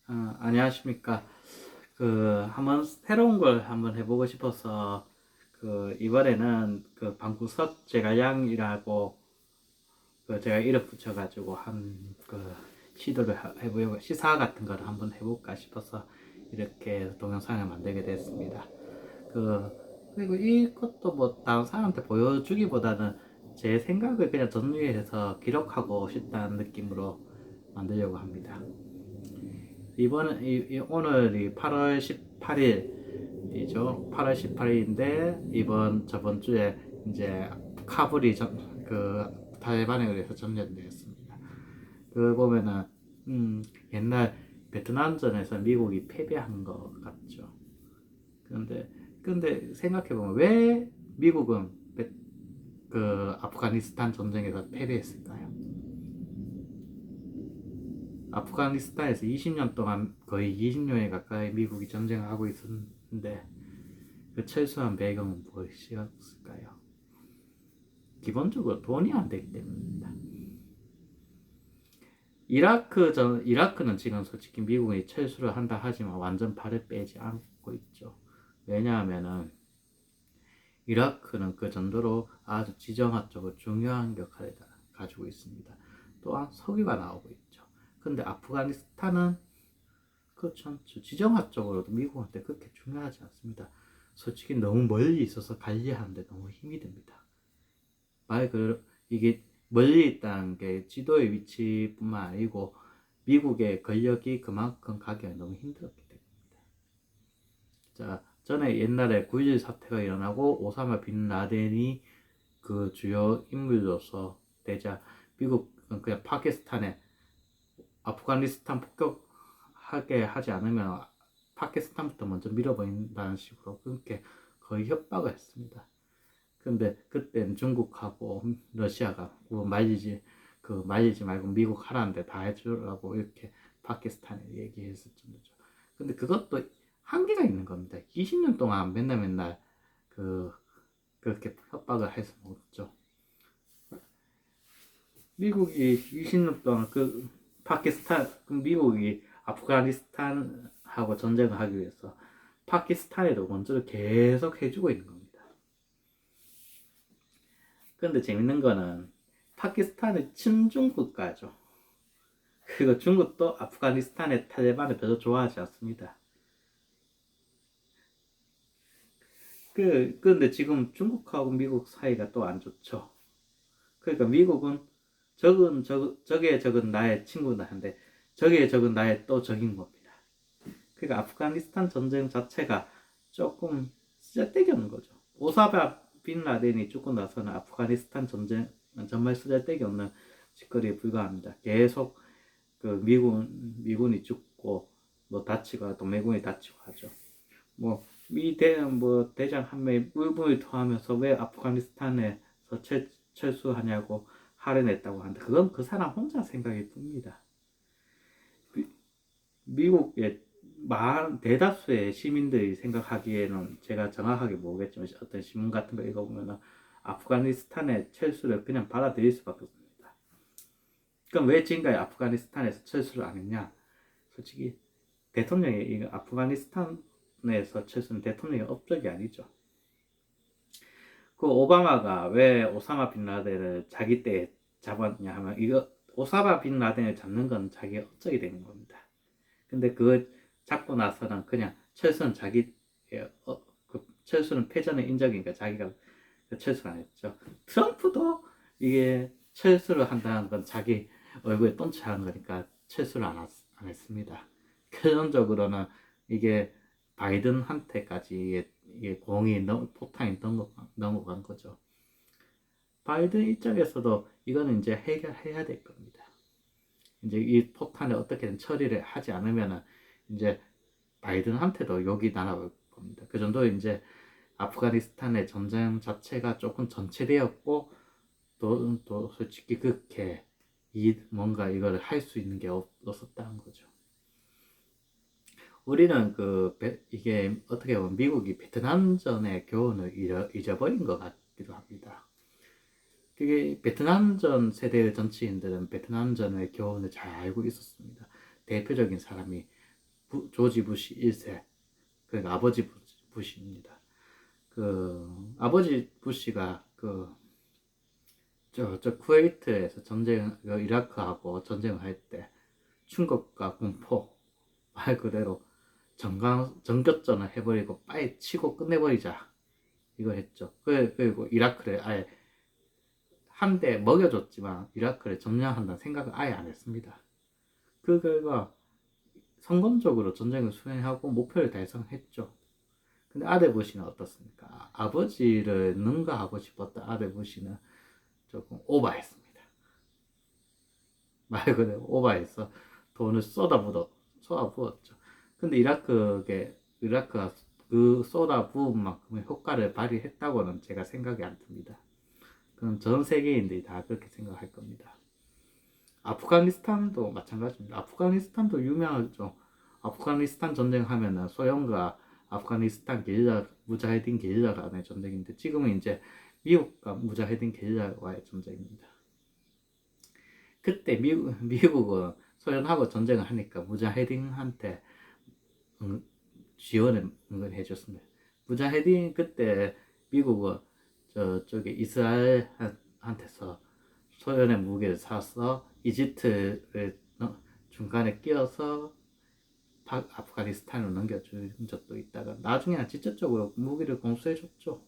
안녕하십니까. 한번 새로운 걸 한번 해보고 싶어서, 이번에는 방구석 제갈량이라고, 제가 이름 붙여가지고 시도를 해보려고, 시사 같은 걸 한번 해볼까 싶어서, 이렇게 동영상을 만들게 됐습니다. 그, 그리고 이것도 뭐, 다른 사람한테 보여주기보다는 제 생각을 그냥 정리해서 기록하고 싶다는 느낌으로 만들려고 합니다. 오늘이 8월 18일이죠. 8월 18일인데 저번 주에 이제 카불이 탈레반에 의해서 점령되었습니다. 그 보면은 옛날 베트남전에서 미국이 패배한 것 같죠. 그런데 생각해 보면 왜 미국은 아프가니스탄 전쟁에서 패배했을까요? 아프가니스탄에서 20년 동안 거의 20년에 가까이 미국이 전쟁을 하고 있었는데 그 철수한 배경은 무엇이었을까요? 기본적으로 돈이 안 되기 때문입니다. 이라크는 지금 솔직히 미국이 철수를 한다 하지만 완전 발을 빼지 않고 있죠. 왜냐하면은 이라크는 그 정도로 아주 지정학적으로 중요한 역할을 가지고 있습니다. 또한 석유가 나오고 있죠. 근데 아프가니스탄은 그렇지 않죠. 지정학적으로도 미국한테 그렇게 중요하지 않습니다. 솔직히 너무 멀리 있어서 관리하는데 너무 힘이 듭니다. 이게 멀리 있다는 게 지도의 위치뿐만 아니고 미국의 권력이 그만큼 가기가 너무 힘들었기 때문입니다. 자, 전에 옛날에 9.11 사태가 일어나고 오사마 빈 라덴이 그 주요 인물로서 되자 미국은 그냥 파키스탄에 아프가니스탄 폭격하게 하지 않으면 파키스탄부터 먼저 밀어버린다는 식으로 그렇게 거의 협박을 했습니다. 근데 그때는 중국하고 러시아가 말리지 말고 미국 하라는데 다 해주라고 이렇게 파키스탄에 얘기했었죠. 근데 그것도 한계가 있는 겁니다. 20년 동안 맨날 그 그렇게 협박을 해서 먹었죠. 미국이 20년 동안 미국이 아프가니스탄하고 전쟁을 하기 위해서 파키스탄에도 먼저 계속 해주고 있는 겁니다. 그런데 재밌는 거는 파키스탄은 친중 국가죠. 그리고 중국도 아프가니스탄의 탈레반을 별로 좋아하지 않습니다. 그런데 지금 중국하고 미국 사이가 또 안 좋죠. 그러니까 미국은 적은 나의 친구다 한데 적의 적은 나의 또 적인 겁니다. 그러니까 아프가니스탄 전쟁 자체가 조금 쓰잘데기 없는 거죠. 오사마 빈 라덴이 죽고 나서는 아프가니스탄 전쟁은 정말 쓰잘데기 없는 짓거리에 불과합니다. 계속 미군이 죽고 뭐 다치고 동맹군이 다치고 하죠. 대장 한 명이 뿔뿔이 토하면서 왜 아프가니스탄에서 철수하냐고 화를 냈다고 하는데 그건 그 사람 혼자 생각일 뿐입니다. 미국의 대다수의 시민들이 생각하기에는 제가 정확하게 모르겠지만 어떤 신문 같은 거 읽어보면 아프가니스탄의 철수를 그냥 받아들일 수밖에 없습니다. 그럼 왜 지금까지 아프가니스탄에서 철수를 안 했냐? 솔직히 대통령이 아프가니스탄에서 철수는 대통령의 업적이 아니죠. 그 오바마가 왜 오사마 빈 라덴을 자기 때 잡았냐 하면 이거 오사마 빈 라덴을 잡는 건 자기 업적이 되는 겁니다. 근데 그거 잡고 나서는 그냥 철수는 패전의 인정이니까 자기가 철수를 안 했죠. 트럼프도 이게 철수를 한다는 건 자기 얼굴에 똥칠하는 거니까 철수를 안 했습니다. 결론적으로는 이게 바이든한테까지 이게 포탄이 넘어간 거죠. 바이든 입장에서도 이거는 이제 해결해야 될 겁니다. 이제 이 폭탄을 어떻게든 처리를 하지 않으면은 이제 바이든한테도 욕이 날아올 겁니다. 그 정도 이제 아프가니스탄의 전쟁 자체가 조금 전체되었고 또 솔직히 그렇게 뭔가 이걸 할 수 있는 게 없었다는 거죠. 우리는 이게 어떻게 보면 미국이 베트남전의 교훈을 잊어버린 것 같기도 합니다. 그게 베트남전 세대의 정치인들은 베트남전의 교훈을 잘 알고 있었습니다. 대표적인 사람이 조지 부시 1세, 그러니까 아버지 부시입니다. 아버지 부시가 쿠웨이트에서 이라크하고 전쟁을 할 때 충격과 공포, 말 그대로 정교전을 해버리고 빨리 치고 끝내버리자, 이거 했죠. 그리고 이라크를 아예 한 대 먹여줬지만 이라크를 점령한다는 생각을 아예 안 했습니다. 그 결과 성공적으로 전쟁을 수행하고 목표를 달성했죠. 근데 아들 부시는 어떻습니까? 아버지를 능가하고 싶었던 아들 부시는 조금 오바했습니다. 말 그대로 오바해서 돈을 쏟아부었죠. 근데 이라크가 그 쏟아부은 만큼의 효과를 발휘했다고는 제가 생각이 안 듭니다. 그건 전 세계인들이 다 그렇게 생각할 겁니다. 아프가니스탄도 마찬가지입니다. 아프가니스탄도 유명하죠. 아프가니스탄 전쟁 하면은 소련과 아프가니스탄 무자헤딘 게릴라 간의 전쟁인데, 지금은 이제 미국과 무자헤딘 게릴라와의 전쟁입니다. 그때 미국은 소련하고 전쟁을 하니까 무자헤딘한테 지원을 은근히 해줬습니다. 무자헤딘 그때 미국은 저쪽에 이스라엘한테서 소련의 무기를 사서 이집트를 중간에 끼워서 아프가니스탄으로 넘겨준 적도 있다가 나중에는 직접적으로 무기를 공수해줬죠.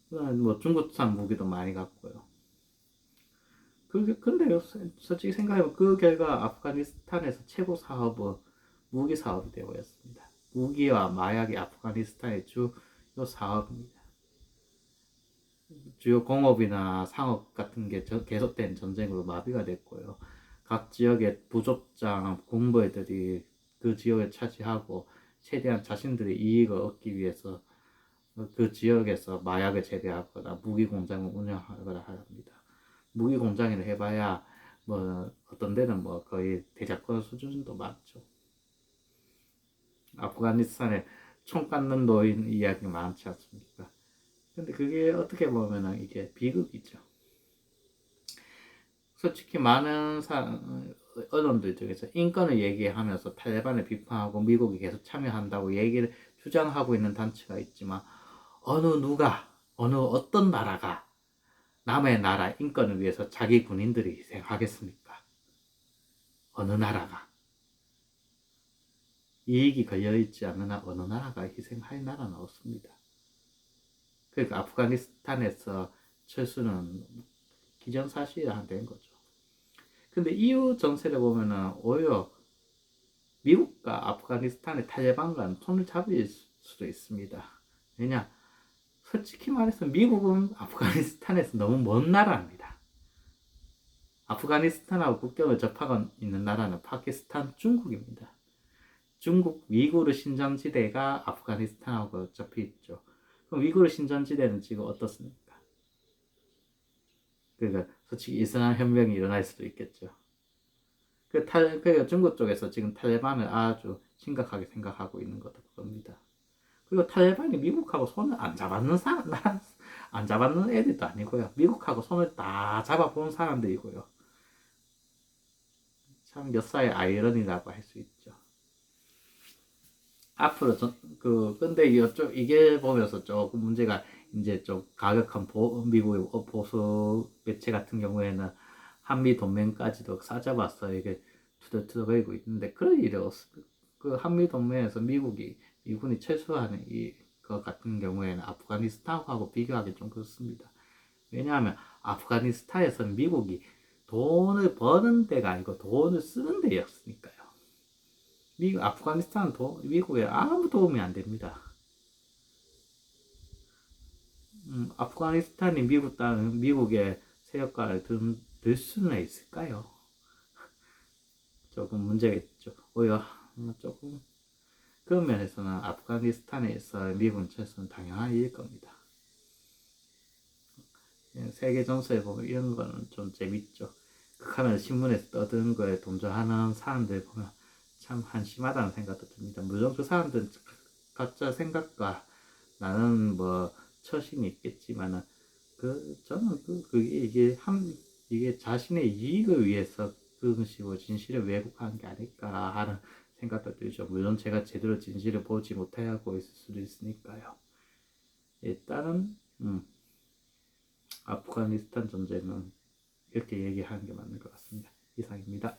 뭐 중국산 무기도 많이 갔고요. 근데 솔직히 생각해보면 그 결과 아프가니스탄에서 최고 사업은 무기 사업이 되어였습니다. 무기와 마약이 아프가니스탄의 주요 사업입니다. 주요 공업이나 상업 같은 게 계속된 전쟁으로 마비가 됐고요. 각 지역의 부족장, 군부애들이 그 지역을 차지하고 최대한 자신들의 이익을 얻기 위해서 그 지역에서 마약을 재배하거나 무기 공장을 운영하거나 합니다. 무기 공장을 해봐야 뭐 어떤 데는 뭐 거의 대작권 수준도 많죠. 아프가니스탄에 총 깎는 노인 이야기 많지 않습니까? 근데 그게 어떻게 보면은 이게 비극이죠. 솔직히 많은 언론들 중에서 인권을 얘기하면서 탈레반을 비판하고 미국이 계속 참여한다고 얘기를 주장하고 있는 단체가 있지만, 어느 어떤 나라가 남의 나라 인권을 위해서 자기 군인들이 희생하겠습니까? 어느 나라가 이익이 걸려있지 않는 어느 나라가 희생할 나라는 없습니다. 그러니까 아프가니스탄에서 철수는 기정사실이 안 된 거죠. 근데 이후 정세를 보면은 오히려 미국과 아프가니스탄의 탈레반과는 손을 잡을 수도 있습니다. 왜냐? 솔직히 말해서 미국은 아프가니스탄에서 너무 먼 나라입니다. 아프가니스탄하고 국경을 접하고 있는 나라는 파키스탄, 중국입니다. 중국 위구르 신전지대가 아프가니스탄하고 접해 있죠. 그럼 위구르 신전지대는 지금 어떻습니까? 그러니까 솔직히 이슬람 혁명이 일어날 수도 있겠죠. 그러니까 중국 쪽에서 지금 탈레반을 아주 심각하게 생각하고 있는 겁니다. 그리고 탈레반이 미국하고 손을 안 잡았는 애들도 아니고요. 미국하고 손을 다 잡아본 사람들이고요. 참 역사의 아이러니라고 할 수 있죠. 앞으로 근데 이게 보면서 조금 문제가 이제 좀 가격한 미국의 보수 매체 같은 경우에는 한미 동맹까지도 싸잡았어 이게 투덜투덜거리고 있는데, 그런 일이 없습니다. 그 한미 동맹에서 미군이 철수하는 이거 같은 경우에는 아프가니스탄하고 비교하기 좀 그렇습니다. 왜냐하면 아프가니스탄에서는 미국이 돈을 버는 데가 아니고 돈을 쓰는 데였으니까요. 아프가니스탄은 미국에 아무 도움이 안 됩니다. 아프가니스탄이 미국의 세력가를 들 수는 있을까요? 조금 문제겠죠. 오히려 조금 그런 면에서는 아프가니스탄에서 미군 철수는 당연한 일일 겁니다. 세계 정세에 보면 이런 거는 좀 재밌죠. 극하면 신문에서 떠드는 거에 동조하는 사람들 보면 참 한심하다는 생각도 듭니다. 물론 그 사람들은 각자 생각과 나는 뭐 처신이 있겠지만은 저는 이게 자신의 이익을 위해서 그런 식으로 진실을 왜곡하는 게 아닐까 하는 생각도 들죠. 물론 제가 제대로 진실을 보지 못하고 있을 수도 있으니까요. 일단은 아프가니스탄 전쟁은 이렇게 얘기하는 게 맞는 것 같습니다. 이상입니다.